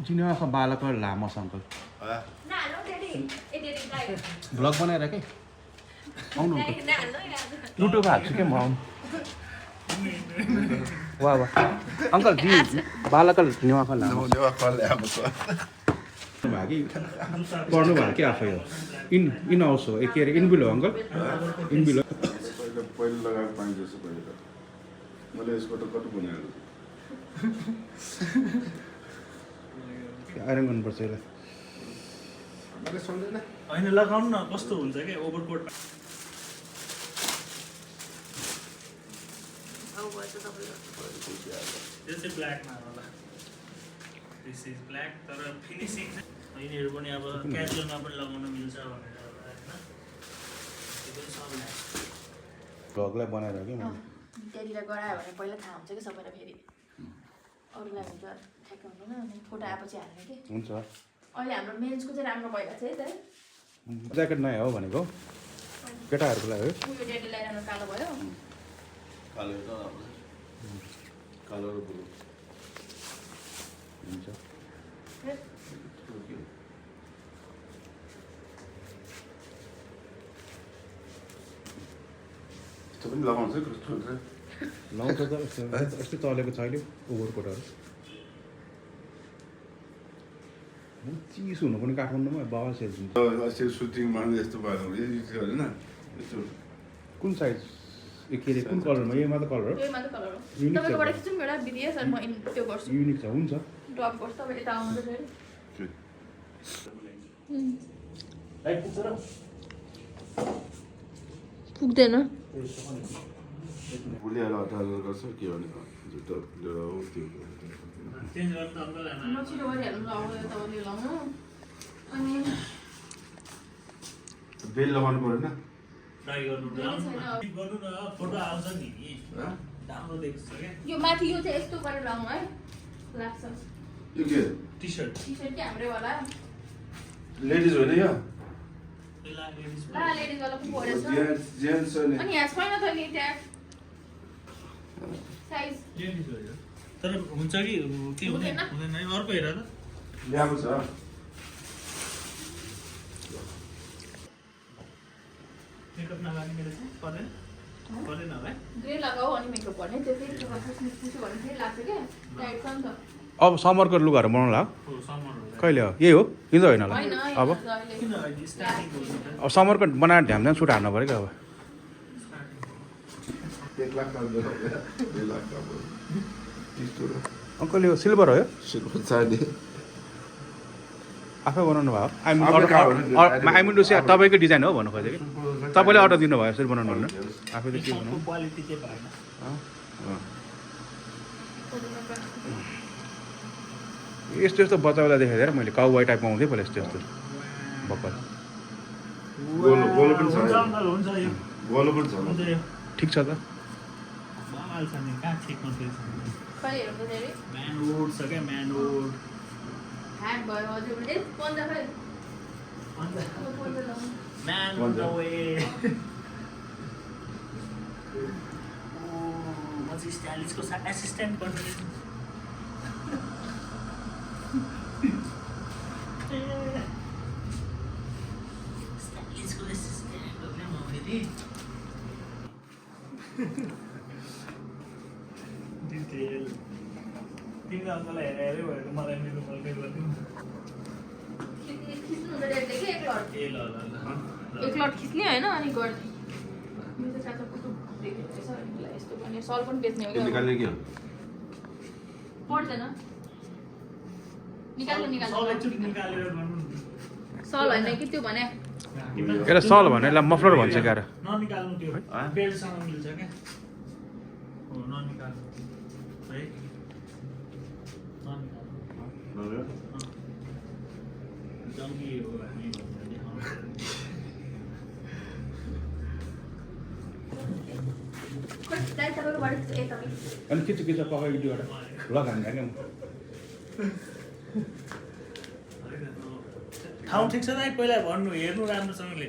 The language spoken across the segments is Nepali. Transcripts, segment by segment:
Sini aku balak ke lama sangkal. Vlog बनाएर के आउनु लुटो भएको छु के म आउनु वाह वाह अंकल जी बालकल नेवा खल लामो नेवा खल ल्याएको छ भागी पर्नु भयो के आफै हो इन आउँछ ए के रे in below uncle in below पहिले लगाएको पानी जस्तो पहिले मैले यसबाट कति बनाएको आइरन गर्नुपर्छ यसलाई मैले सम्झेन हैन लगाउनु न कस्तो हुन्छ के ओभरकोट यो चाहिँ ब्ल्याकमा होला दिस इज ब्ल्याक तर फिनिसिङ यिनीहरू पनि अब क्याजुअलमा पनि लगाउन मिल्छ भनेर होइन भ्लगलाई बनाएर के मैले त्यहाँनिर गरायो भने पहिला थाहा हुन्छ कि सबैलाई फेरि अरूलाई हुन्छ ठ्याक्क हुँदैन अनि फोटो आएपछि हाल्ने कि हुन्छ अहिले हाम्रो मेन्सको चाहिँ राम्रो भइरहेको छ है त ज्याकेट नयाँ हो भनेको केटाहरूको लागि हो उयो डेडी लगाइरहनु कालो भयो कालो त कालो र ब्लू हुन्छ त्यो पनि लगाउँछ कस्तो हुन्छ लाउँछ त यस्तो चलेको छ अहिले ओभरकोटहरू चिस हुनु पनि काठमाडौँमा बाबा सेल्स हुन्छ अस्ति सुटिङमा यस्तो भयो होइन यस्तो कुन साइज ए के रे कुन कलरमा योमा त कलर हो त्यही मात्र कलर हो युनिक छ तपाईँकोबाट खिचौँ एउटा बिदिएस अनि म त्यो गर्छु युनिक छ हुन्छ ड्रप गर्छु तपाईँ यता आउनु फेरि लाइट पुग्छ र पुग्दैन भुलिएर हटाएर गर्छ के भने जुत्ता लिएर हो त्यो चेन्ज गर्नु त अङ्कल म छिटो गरिहाल्नु लगाउनु तपाईँले लाउनु अनि बेल लगाउनु परेन ट्राई गर्नु गर्नु न फोटो आउँछ नि राम्रो देख्छ क्या यो माथि यो चाहिँ यस्तो गरेर लाउनु है लाग्छ यो के टी सर्ट टी सर्ट के हाम्रै वाला लेडिज होइन यो ला लेडिज वाला पो परेछ जेन्ट्स अनि अनि यहाँ छैन त नि त्यहाँ साइज तर हुन्छ कि के हुँदैन हुँदैन है अर्को हेर त ल्याएको छ मेकअप नगर्ने मेरो चाहिँ पर्दैन पर्दैन होला है ग्रे लगाऊ अनि मेकअप गर्ने त्यो फेरि पुसो भने फेरि लाग्छ क्या टाइट छ नि त अब समरको लुगाहरू बनाउनु होला हो समर हो कहिले हो यही हो किन होइन होला होइन अब किन अहिले स्टार्टिङ हो अब समरको बनाएर ध्यान सुट हार्नु पऱ्यो क्या अब 1 लाख का 2 लाख का अङ्कल यो सिल्भर हो यो सिल्भर चाहिए आफै बनाउनु भयो आई आफै मिन टु से तपाईँकै डिजाइन हो भन्नु खोजेँ कि तपाईँले अर्डर दिनुभयो यसरी बनाउनु भन्नु आफैले के बनाउनु क्वालिटी चाहिँ भएन यस्तो यस्तो बच्चालाई देखेको थिएँ मैले काउबोय टाइपमा आउँथेँ पहिला यस्तो यस्तो बक्कल गोलो पनि छ हुन्छ अङ्कल हुन्छ यो गोलो पनि छ हुन्छ यो ठिक छ त बवाल छ नि कहाँ ठिक मात्रै छ कहिले हेर्नु त धेरै म्यानवुड छ क्या म्यानवुड ह्याक भयो हजुर ए पन्जा खै म्यानवुड वे म चाहिँ स्टाइलिसको एसिस्टेन्ट गर्छु स्टाइलिसको एसिस्टेन्ट हो क्या म फेरि डिटेल तिमीले अङ्कललाई हेरेरै भएको मलाई मेरो बलकै गरिदिनु खिच्नु हुन्छ डेटले के एक लट ए ल ल ल एक लट खिच्ने होइन अनि गर्ने यो चाहिँ साथै कस्तो देखेको रहेछ अनि यसलाई यस्तो गर्ने सल पनि बेच्ने हो क्या निकाल्ने के हो पर्दैन निकाल्नु सल निकाल्नु एकचोटि निकालेर गर्नु सल होइन कि त्यो भने यसलाई सल भने यसलाई मफलर भन्छ क्या ननिकाल्नु त्यो बेल्टसँग मिल्छ क्या हो ननिकाल्नु है ननिकाल्नु जङ्गी हो हामी खोइ दाइ तपाईँको बारी ए तपाईँ अनि के छ पकाएको त्यो एउटा लगानी क्या ठाउँ ठिक छ दाइ पहिला भन्नु हेर्नु राम्रोसँगले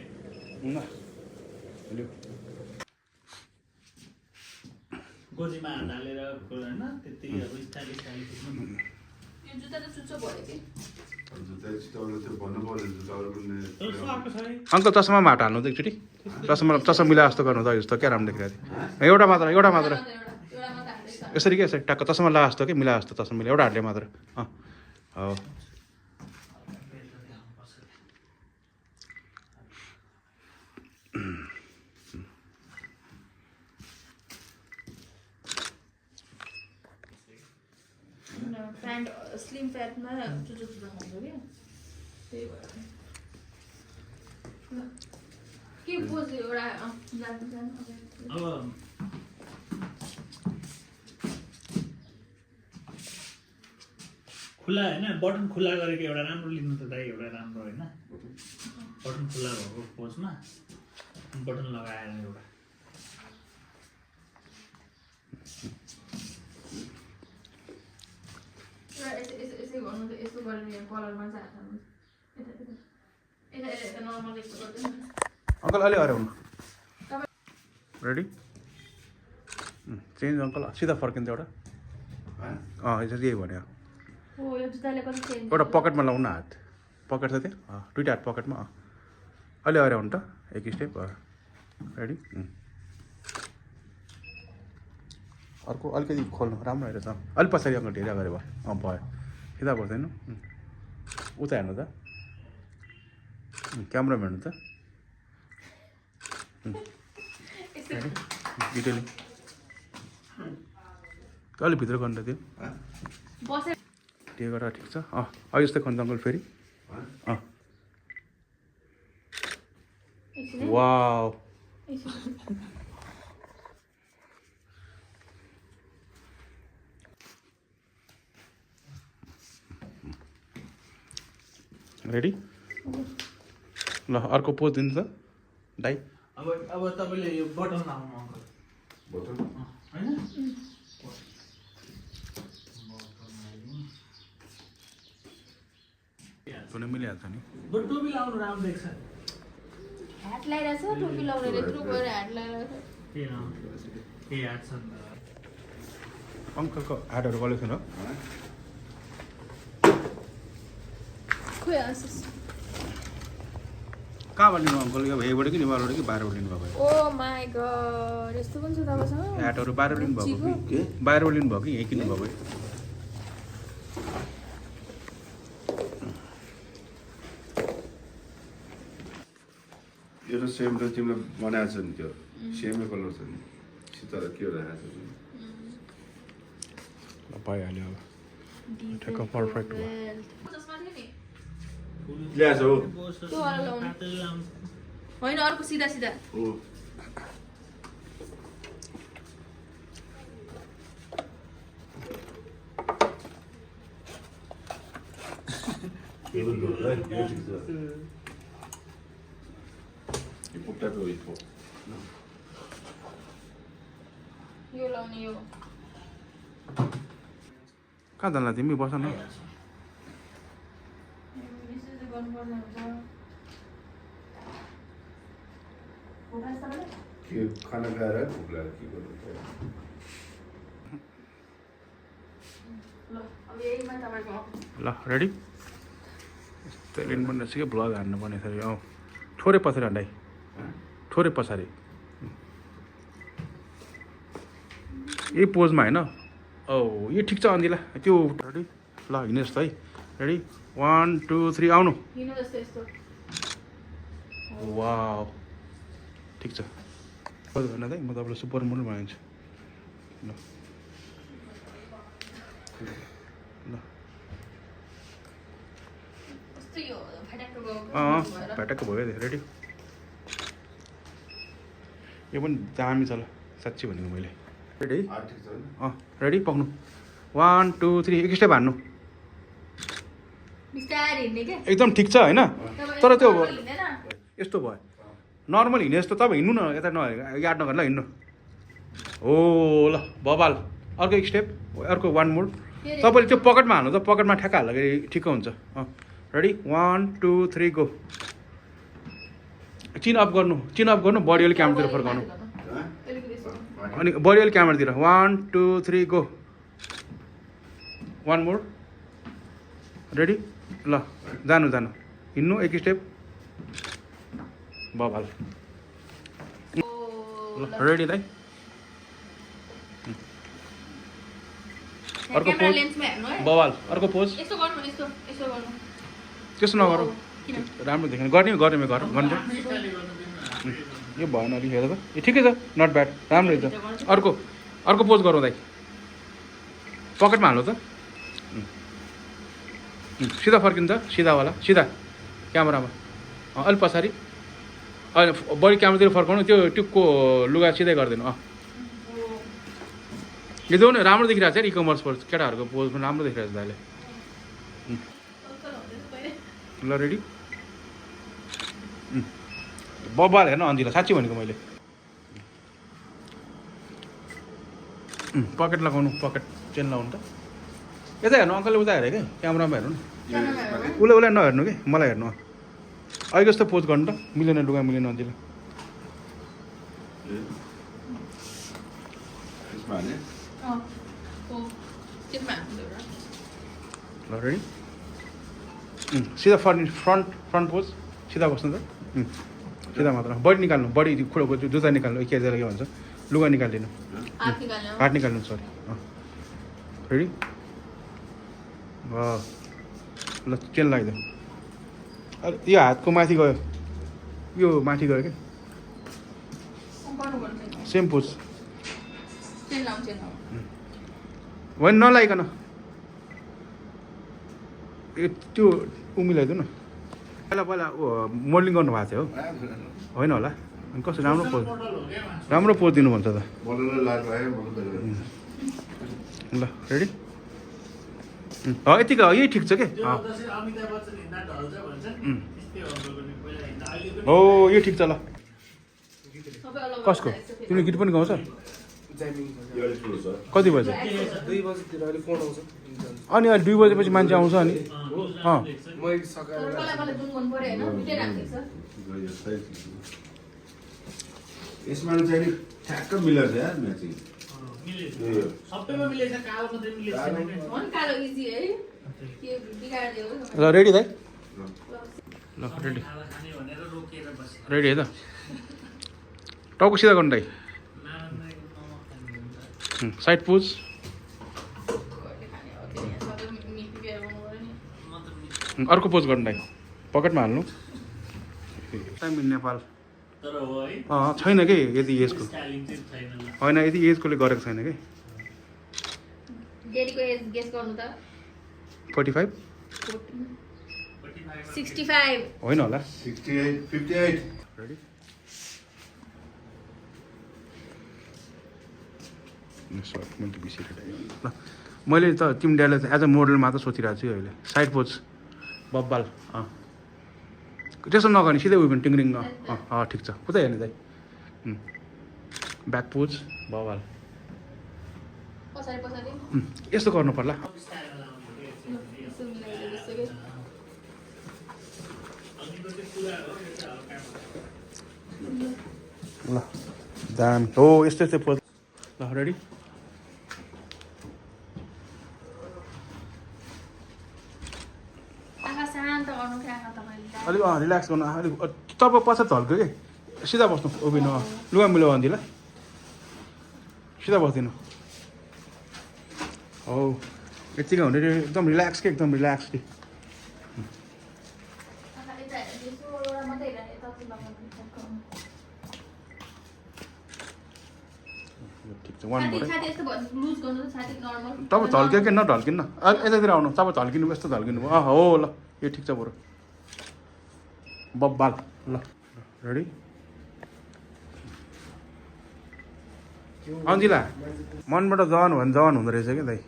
गोजीमा हात हालेर होइन त्यति अब स्टाइलिस यो जुत्ता त चुच्चो भयो कि जुत्ता तपाईँले त्यो भन्नु पर्यो जुत्ताहरू पनि तर सुहाएको छ है अङ्कल चस्मामा हाट हाल्नु त एकचोटि चस्मा मिलाए जस्तो गर्नु त जस्तो क्या राम्रो देखिरहेको थियो एउटा मात्र एउटा मात्र हाल्दैछ यसरी के यसरी टक्क चस्मा लगाए जस्तो कि मिलाए जस्तो चस्मा मिलाए एउटा हातले मात्र हो प्यान्ट स्लिम प्यान्टमा चुच्चो चुच्चो खान्छ क्या त्यही भएर ल के पोज एउटा जानु अब खुला होइन बटन खुला गरेको एउटा राम्रो लिनु त दाइ एउटा राम्रो होइन बटन खुला भएको पोजमा बटन लगाएर एउटा यसै गर्नु त यस्तो गरेर यहाँ कलरमा चाहिँ हाल्नु यता नर्मल यस्तो गर्दैन अङ्कल अलि हराउनु रेडी चेन्ज अङ्कल सिधा फर्किन्छ एउटा यही भन्यो हो यो जुत्ताले कति चेन्ज एउटा पकेटमा लाउनु हात पकेट छ त्यहाँ दुइटा हात पकेटमा अलि हराउनु त एक स्टेप रेडी अर्को अलिकति खोल्नु राम्रो रहेछ अलिक पछाडि अङ्कल ढिला गरे भयो भयो सिधा बस्दैन उता हेर्नु त क्यामरा हेर्नु त डिटेलिङ अलिक भित्र गर्नु त त्यो बसे त्यो गरेर ठिक छ अब यस्तै खन्छ अङ्कल फेरि वाउ रेडी ल अर्को पोज दिनु त दाइ अब तपाईँले यो बटन लाउनु अङ्कल बटन होइन कुनै मिलिहाल्छ नि बरु टोपी लाउनु राम्रो देख्छ हात लगाइरहेछ टोपी लाउने यत्रो गएर हात लगाइरहेछ के हात छ नि त अङ्कलको हाटहरू कलेक्सन हो खोइ आसिस कहाँबाट लिनु अङ्कल यो यहीबाट कि निवारबाट कि बाहिरबाट लिनुभएको ओ माई गॉड यस्तो पनि छ तपाईँसँग हाटहरू बाहिर लिनुभएको कि बाहिरबाट लिनुभयो कि यहीँ किन्नुभएको यो त सेम त तिमीले बनाएको छ नि त्यो सेमै कलर छ नि सिता के राखेको छ पाइहाल्यो अब ठ्याक्क पर्फेक्ट भयो चस्मा थियो नि ल्याएछ हो त्यो वाला लाउनु होइन अर्को सिधा सिधा हो यो लाउने यो कहाँ जान्ला तिमी बस न यसरी गर्नुपर्ने हुन्छ फोटास तपाईँले के खाना खाएर भोक लाग्यो के गर्नु ल अब यहीमा तपाईँको ल रेडी यस्तो लिनु पर्ने रहेछ कि भ्लग हान्नु पर्ने यसरी थोरै पछाडि हान्डाइ थोरै पछाडि यही पोजमा होइन यो ठिक छ अन्दिला त्यो रेडी ल हिँड्नुहोस् त है रेडी 1 2 3 आउनु हिँड्नु जस्तो यस्तो वाउ ठिक छ कति भन्नु त म तपाईँलाई सुपर मोडल बनाइदिन्छु ल ल कस्तो यो फटाक्क गयो भ्याटक्क भयो रेडी यो पनि दामी छ ल साँच्ची भनेको मैले रेडी ठिक छ रेडी पक्नु 1 2 3 एक स्टेप हान्नु बिस्तारै हिँड्ने के एकदम ठिक छ होइन तर त्यो हिँड्दैन यस्तो भयो नर्मल हिँड्ने जस्तो तपाईँ हिँड्नु न यता याद नगर ल हिँड्नु हो ल बबाल अर्को एक स्टेप अर्को 1 मोड तपाईँले त्यो पकेटमा हाल्नु त पकेटमा ठ्याक्क हाल्दाखेरि ठिक्क हुन्छ रेडी 1 2 3 गो चिन अप गर्नु बडी अलिक क्यामेरातिर फर्काउनु अनि बडी अलिक क्यामेरातिर 1 2 3 गो 1 मोड रेडी ल जानु जानु हिँड्नु एक स्टेप बबाल ल रेडी दाइ अर्को क्यामेरा पोज लेन्समा हेर्नु है बबाल अर्को पोज यस्तो गर्नु यस्तो यस्तो गर्नु त्यसो नगर किन राम्रो देख्ने गर्ने गर्ने गर गर्नु यो भएन अलिक हेर त ए ठिकै छ नट ब्याड राम्रो छ अर्को अर्को पोज गरौँ दाइ पकेटमा हाल्नु त सिधा फर्किन्छ सिधावाला सिधा क्यामेरामा अलिक पछाडि अहिले बढी क्यामेरातिर फर्काउनु त्यो ट्युबको लुगा सिधै गरिदिनु यो देऊ न राम्रो देखिरहेको छ यार इकमर्स पोज केटाहरूको पोज पनि राम्रो देखिरहेको छ दाइले ल रेडी बबाल हेर्न अन्जिला साँच्ची भनेको मैले पकेट लगाउनु पकेट चेन लगाउनु त यता हेर्नु अङ्कलले उता हेरेँ कि क्यामेरामा हेर्नु नि उसलाई नहेर्नु कि मलाई हेर्नु अहिले जस्तो पोज गर्नु त मिलेन लुगा मिलेन अन्जिला ल रेडी सिधा फ्रन्ट पोज सिधा बस्नु त सिधा मात्र बडी निकाल्नु बडी खुट्टाको जुत्ता निकाल्नु के भन्छ लुगा निकालिदिनु हात निकाल्नु सरी रेडी ल चेन लगाइदियो यो हातको माथि गयो यो माथि गयो क्या सेम पोज होइन नलाइकन त्यो उमिलाइदिउ न पहिला पहिला मोडलिङ गर्नुभएको थियो होइन होला अनि कस्तो राम्रो पोज दिनु भन्छ त ल रेडी यतिको यही ठिक छ कि हो यो ठिक छ ल कसको तिमीले गीत पनि गाउँछ कति बजे अनि अहिले 2 बजेपछि मान्छे आउँछ अनि यसमा चाहिँ ठ्याक्क मिलेर छ यार म्याचिङ ल रेडी दाइ ल रेडी रेडी है त टाउको सिधा गर्नु दाइ साइड पोज अर्को पोज गर्नु दाइ पकेटमा हाल्नु टाइम इन नेपाल छैन कि यति एजको होइन यति एजकोले गरेको छैन कि 45 65 होइन होला 68 58 रेडी मैले बिर्सिरहेको ल मैले त तिमी ड्याडलाई एज अ मोडल मात्र सोचिरहेको छु अहिले साइड पोज बब्बाल त्यसो नगर्ने सिधै उयो टिङ्रिङ ठिक छ उता हेर्ने दाइ ब्याक पोज बब्बाल यस्तो गर्नु पर्ला ल दामी हो यस्तो यस्तै पोज ल रेडी अलिक रिल्याक्स गर्नु अलिक तपाईँ पछाडि झल्क्यो कि सिधा बस्नु उभिनु लुगा मिलो भन्दिला सिधा बस्दिनु हो यतिकै हुने एकदम रिल्याक्स कि एकदम रिल्याक्स कि ठिक छ वान मोर तपाईँ झल्क्यो कि नढल्किनु न यतातिर आउनु तपाईँ झल्किनु यस्तो झल्किनु भयो हो ल यो ठिक छ बरु बब्बाल ल रेडी अन्जिला मनबाट जवान हो भने जवान हुँदो रहेछ क्या दाइ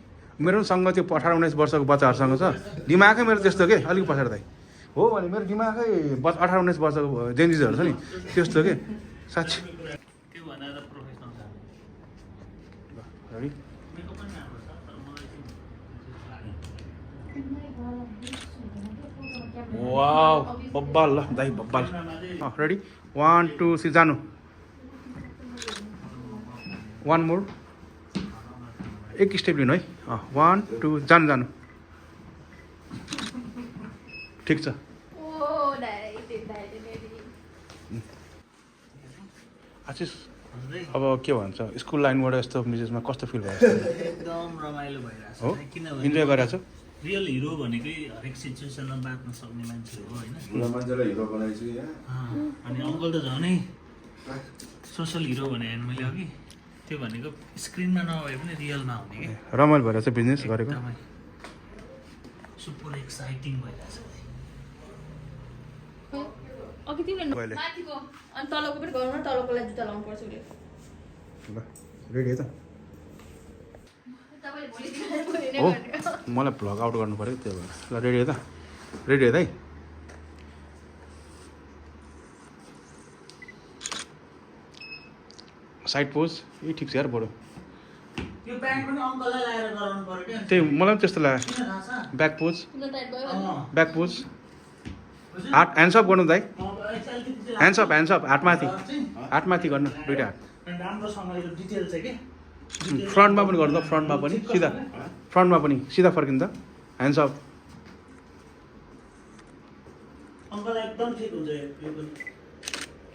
मेरो पनि सँग त्यो 18-19 वर्षको बच्चाहरूसँग छ दिमागै मेरो त्यस्तो के अलिक पछाडि दाइ हो भने मेरो दिमागै 18-19 वर्षको जेन्जिजहरू छ नि त्यस्तो के साँच्ची रेडी वाउ बब्बाल ल दाइ बब्बाल रेडी 1 2 3 जानु 1 मोर एक स्टेप लिनु है 1 2 जानु ठिक छ ओ डाइरेक्ट आशिष हजुरै अब के भन्छ स्कुल लाइनबाट यस्तो म्युजिकमा कस्तो फिल भयो एकदम रमाइलो भइरहेछ हो किनभने इन्जोय गरेको छौ रियल हिरो भनेकै हरेक सिचुएसनमा बाँच्न सक्ने मान्छे हो होइन बुढा मान्छेलाई हिरो बनाइछु यहाँ अनि अङ्कल त झनै सोसल हिरो भने मैले अघि त्यो भनेको स्क्रिनमा नभए पनि रियलमा हुने कि रमाइलो भएर चाहिँ बिजनेस गरेको एकदमै सुपर एक्साइटिङ भइरहेछ अघि तिमीले कहिले? माथिको अनि तलको पनि गरौँ न तलकोलाई जुत्ता लाउनु पर्छ उसले ल रेडी त तपाईँले भोलि दिनलाई हो भने मलाई भ्लग आउट गर्नु पऱ्यो त्यही भएर ल रेडी त रेडी है साइड पोज ए ठिक छ यार बडो त्यो प्यान्ट पनि अङ्कललाई लगाएर गराउनु पर्यो क्या त्यही मलाई पनि त्यस्तो लाग्यो किन थाहा छ ब्याक पोज टाइट भयो ब्याक पोज हात ह्यान्ड्सअप गर्नु दाइ ह्यान्ड्सअप हातमाथि हातमाथि गर्नु दुइटा हात राम्रोसँग यो डिटेल चाहिँ के फ्रन्टमा पनि गर्नु त फ्रन्टमा पनि सिधा फ्रन्टमा पनि सिधा फर्किनु त ह्यान्ड्सअप अङ्कललाई एकदम ठिक हुन्छ यो पनि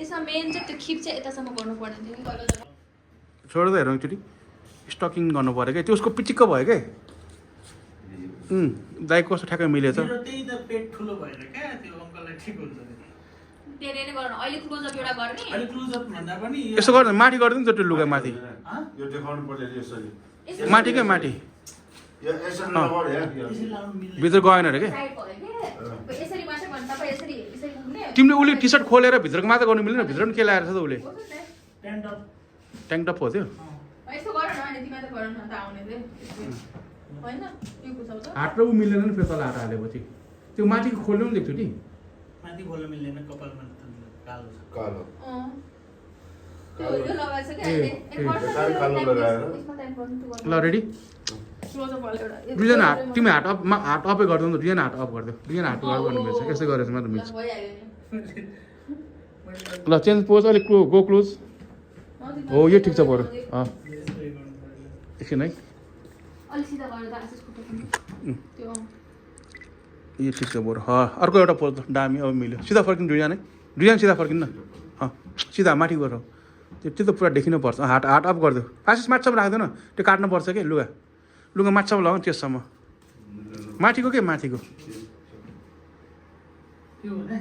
यसमा मेन चाहिँ त्यो खिप चाहिँ यतासम्म गर्नु पर्ने थियो छोडेर त हेरौँ एकचोटि स्टकिङ गर्नु पऱ्यो क्या त्यो उसको पिचिक्क भयो क्या दाइ कस्तो ठ्याक्कै मिलेछ मेरो त्यही त पेट ठुलो भएर क्या त्यो अङ्कललाई ठिक हुन्छ धेरै नै गर्नु अहिले क्लोजअप एउटा गर्ने अहिले क्लोजअप भन्दा पनि यो- यसो गर्नु माथि गरिदिनु नि त त्यो लुगा माथि हँ? यो देखाउनु पर्छ यसरी माथि क्या माथि यो यसरी नगर यहाँ त्यसरी लाउनु मिल्दैन। भित्र गएन अरे क्या साइड भयो के यसरी मात्रै भन्नु तपाईँ यसरी यसरी घुम्ने तिमीले उसले टी सर्ट खोलेर भित्रको मात्र गर्नु मिलेन भित्र पनि के लगाएर छ त उसले हो त नि। प्यान्ट अप ट्याङ्क टप हो त्यो अँ। यस्तो गर न अनि तिमीले गर न त आउने चाहिँ होइन यो कुसाउँछ हात र ऊ मिलेन नि फेरि तल हात हालेपछि त्यो माथिको खोल्नु पनि देख्छु नि माथि खोल्न मिल्दैन कपालमा त कालो छ कालो त्यो यो लगाएछ क्या ए, अहिले ए, कालो लगाएर। यसमा टाइप गर्नु त्यो ल रेडी क्लोजअप भयो एउटा दुईजना हात तिमी हात अप हात अपै गरिदिनु नि त दुईजना हात अप गरिदियो दुईजना हात अप गर्नु मिल्छ यस्तै गरेर मात्र मिल्छ भइहाल्यो ल चेन्ज पोज अलिक गो क्लोज हो यो ठिक छ बरु अँ यस्तै गर्नु पर्यो। एकछिन है अलिक सिधा गरेर त आशिष खुट्टा पनि त्यो यो ठिक छ बरु अर्को एउटा पोज दामी अब मिल्यो सिधा फर्किनु दुईजना सिधा फर्किनु न सिधा माथि गर त्यो त्यो त पुरा देखिनु पर्छ हात हात अप गरिदियो आशिष माथिसम्म राख्दैन त्यो काट्नु पर्छ कि लुगा लुगा माथिसम्म लगाउनु त्यससम्म माथिको के माथिको त्यो भने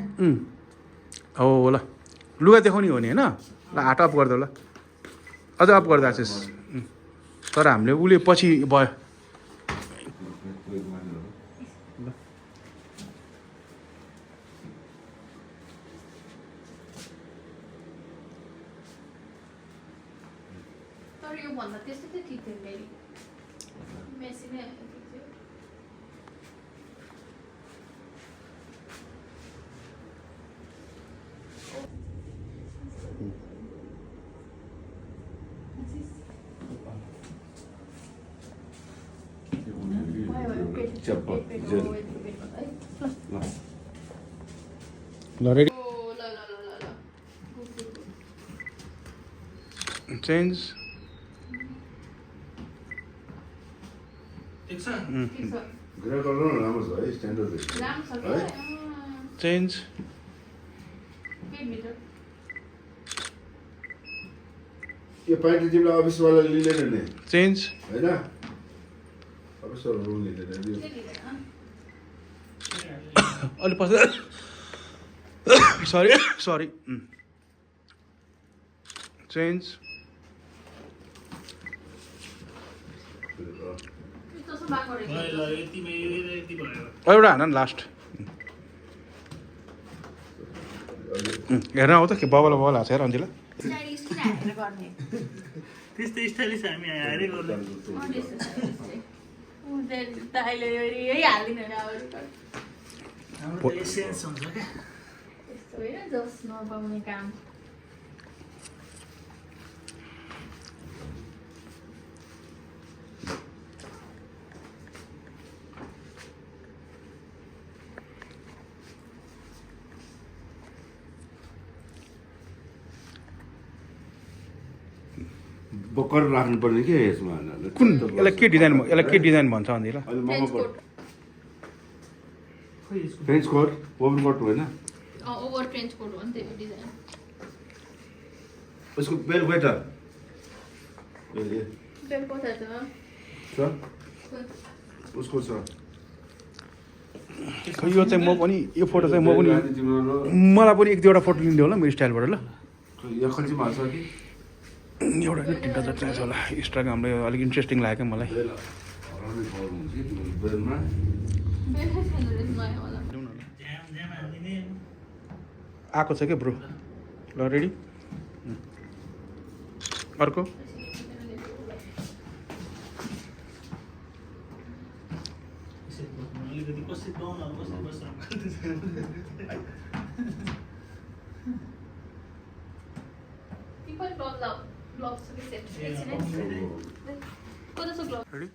हो ल लुगा देखाउने हो नि होइन ल हात अप गरिदेऊ ल अझ अप गर्दा आशिष तर हामीले उसले पछि भयो तर यो भन्दा त्यस्तो चाहिँ ठिक थियो फेरि मेसी नै ठिक थियो चप्पल ल रेडी ल ल ल ल ल चेन्ज ठिक छ ठिक छ ग्रे कलर राम्रो छ है स्ट्यान्डर्ड राम्रो छ है? चेन्ज पेटभित्र यो पाइट तिमीलाई अफिसवाला लिँदैन नि चेन्ज होइन अफिसवाला रुल लिँदैन के लिँदैन अलिक पछि सरी सरी चेन्ज त्यस्तो बाको रहेछ ल ल यतिमै यति भयो एउटा हान न लास्ट हेर्न आऊ त के बबल बबल हाल्छ हेर अन्जिला स्टाइलिस किन हालेर गर्ने त्यस्तै स्टाइलिस हामी हायरै गर्दैन अहिले यही हालिदिनु भने अब हाम्रो त एसेन्स हुन्छ क्या त्यस्तो होइन जस नपाउने काम बक्कर राख्नुपर्ने के यसमा कुन यसलाई के डिजाइन भन्छ अन्जिला अहिले महँगो पर्छ सबै यसको फ्रेन्च कोट ओभर कोट होइन ओभर ट्रेन्च कोट हो नि त्यो डिजाइन उसको बेल वेटर बेल कोट छ उसको छ यो चाहिँ म पनि यो फोटो चाहिँ म पनि मलाई पनि एक दुईवटा फोटो लिँदै होला मेरो स्टाइलबाट ल एउटा कि तिनवटा जति चाहिँ छ होला इन्स्टाग्रामले अलिक इन्ट्रेस्टिङ लाग्यो मलाई आएको छ क्या ब्रो ल रेडी अर्को अलिकति कसै डाउनहरू कसै रेडी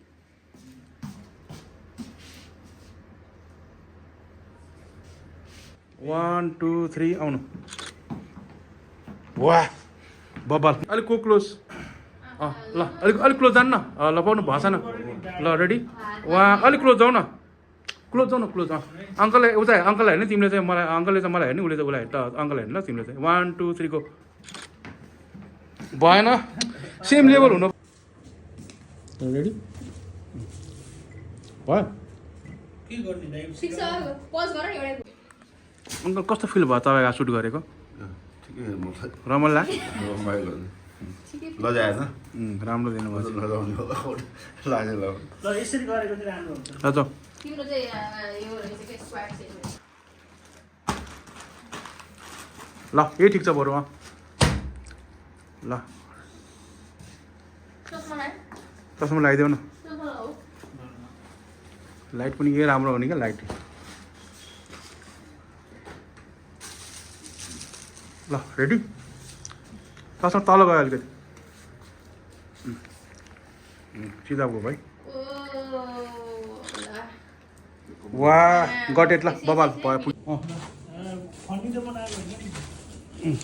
वान टू थ्री आउनु वाह बबाल अलिक को क्लोज ल अलिक क्लोज जानु न ल पाउनु भएछ न ल रेडी वहाँ अलिक क्लोज जाऊ न क्लोज अङ्कललाई उता अङ्कललाई हेर्ने तिमीले चाहिँ मलाई अङ्कलले चाहिँ मलाई हेर्ने उसले चाहिँ उसलाई त अङ्कललाई हेर्नु ल तिमीले चाहिँ 1 2 3 को भएन सेम लेभल हुनु रेडी भयो के गर्ने दाइ ठिक छ पज गर नि एउटा अङ्कल कस्तो फिल भयो तपाईँको सुट गरेको रमाइलो लाग्यो लजाएन राम्रो दिनुभयो ल यसरी गरेको चाहिँ राम्रो हुन्छ ल जाऊ तिम्रो चाहिँ यो रहेछ के स्वाग चाहिँ ल यही ठिक छ बरु ल चस्मा लगाइदेऊ न लाइट पनि यही राम्रो हो नि क्या लाइट ल रेडी चस्मा तल गयो अलिकति सिधा गयो भाइ वाह गटेट ल बबाल भयो फनी त बनाएको होइन नि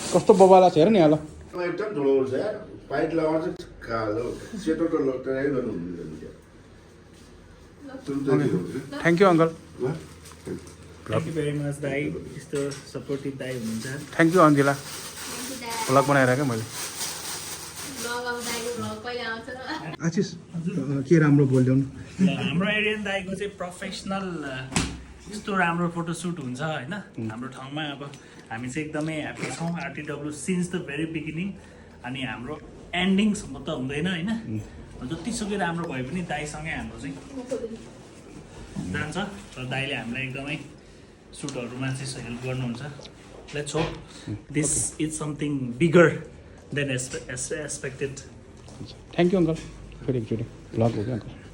कस्तो बबाला छ हेर नि ल एकदम ठुलो छ यार पाइट लगाउँछ कालो सेतो त ट्राई गर्नु thank you uncle thank you very much दाइ यस्तो सपोर्टिभ दाइ हुनुहुन्छ थ्याङ्क यू अन्जिला भ्लग बनाएर क्या मैले आशिष के राम्रो बोलिदेऊ हाम्रो एरियन दाइको चाहिँ प्रोफेसनल यस्तो राम्रो फोटोसुट हुन्छ होइन हाम्रो ठाउँमा अब हामी चाहिँ एकदमै ह्याप्पी छौँ आरटिडब्ल्यू सिन्स द भेरी बिगिनिङ अनि हाम्रो एन्डिङसम्म त हुँदैन होइन जतिसुकै राम्रो भए पनि दाइसँगै हाम्रो चाहिँ जान्छ र दाइले हामीलाई एकदमै सुटहरूमा चाहिँ हेल्प गर्नुहुन्छ let's hope this is something bigger than expected thank you uncle फेरि एकचोटि भ्लग हो क्या अङ्कल